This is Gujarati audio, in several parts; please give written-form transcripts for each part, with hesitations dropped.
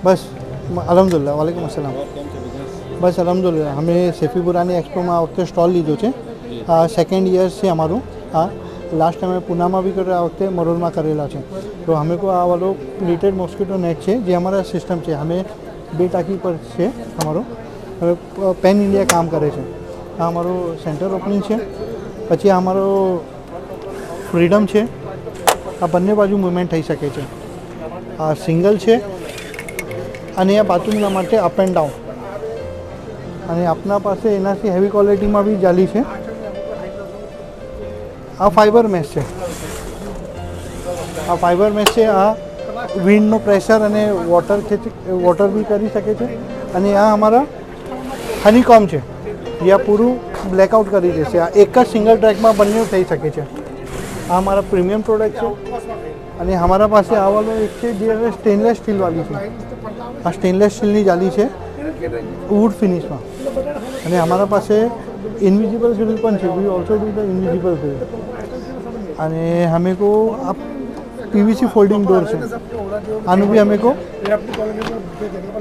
બસ અલહમદુલિલ્લાહ. વાલેકુમ અસલામ. બસ અલહમદુલિલ્લાહ. અમે શેફીપુરાની એક્સપોમાં આ વખતે સ્ટોલ લીધો છે. આ સેકન્ડ યર છે અમારું. આ લાસ્ટ ટાઈમે પૂનામાં બી કર્યો, આ વખતે મરોડમાં કરેલા છે. તો અમે કો આ વાળો પ્લેટેડ મોસ્કીટો નેટ છે જે અમારા સિસ્ટમ છે. અમે 2 ટાંકી પર છે અમારો. હવે પેન ઇન્ડિયા કામ કરે છે. આ અમારું સેન્ટર ઓપનિંગ છે. પછી આ અમારો ફ્રીડમ છે. આ બંને બાજુ મૂવમેન્ટ થઈ શકે છે. આ સિંગલ છે અને આ બાથરૂમના માટે અપ એન્ડ ડાઉન. અને આપના પાસે એનાથી હેવી ક્વોલિટીમાં બી જાલી છે. આ ફાઈબર મેશ છે. આ ફાઈબર મેશ છે. આ વિન્ડનો પ્રેશર અને વોટર બી કરી શકે છે. અને આ અમારા હનીકોમ છે જે આ પૂરું બ્લેકઆઉટ કરી દેશે. આ એક જ સિંગલ ટ્રેકમાં બંને થઈ શકે છે. આ અમારા પ્રીમિયમ પ્રોડક્ટ છે. અને અમારા પાસે આ વાળો એક છે જે સ્ટેનલેસ સ્ટીલવાળી છે. આ સ્ટેનલેસ સ્ટીલની જાલી છે વુડ ફિનિશમાં. અને અમારા પાસે ઇન્વિઝિબલ ગ્રીલ પણ છે. We also do the invisible grill. અને અમે કો આ પીવીસી ફોલ્ડિંગ ડોર છે. આનું બી અમે કો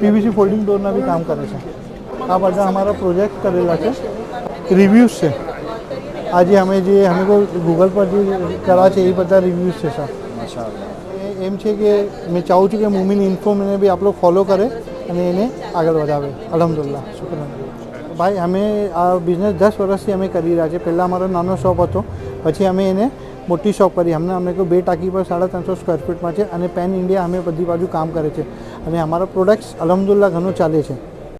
પીવીસી ફોલ્ડિંગ ડોરના બી કામ કરે છે. આ બધા અમારા પ્રોજેક્ટ કરેલા છે. રિવ્યૂઝ છે. આજે અમે કો ગૂગલ પર જે કરા છે એ બધા રિવ્યૂઝ છે સર. એમ છે કે મેં ચાહું છું કે મુમીન ઇન્ફોને બી આપ લોગ ફોલો કરે અને એને આગળ વધાવે. અલહમદુલિલ્લાહ. શુક્રન. ભાઈ અમે આ બિઝનેસ 10 વર્ષથી અમે કરી રહ્યા છીએ. પહેલાં અમારો નાનો શોપ હતો, પછી અમે એને મોટી શોપ કરી. અમે કોઈ 2 ટાંકી પર 350 સ્ક્વેર ફીટમાં છે. અને પેન ઇન્ડિયા અમે બધી બાજુ કામ કરે છે. અને અમારા પ્રોડક્ટ્સ અલહમદુલિલ્લાહ ઘણું ચાલે છે.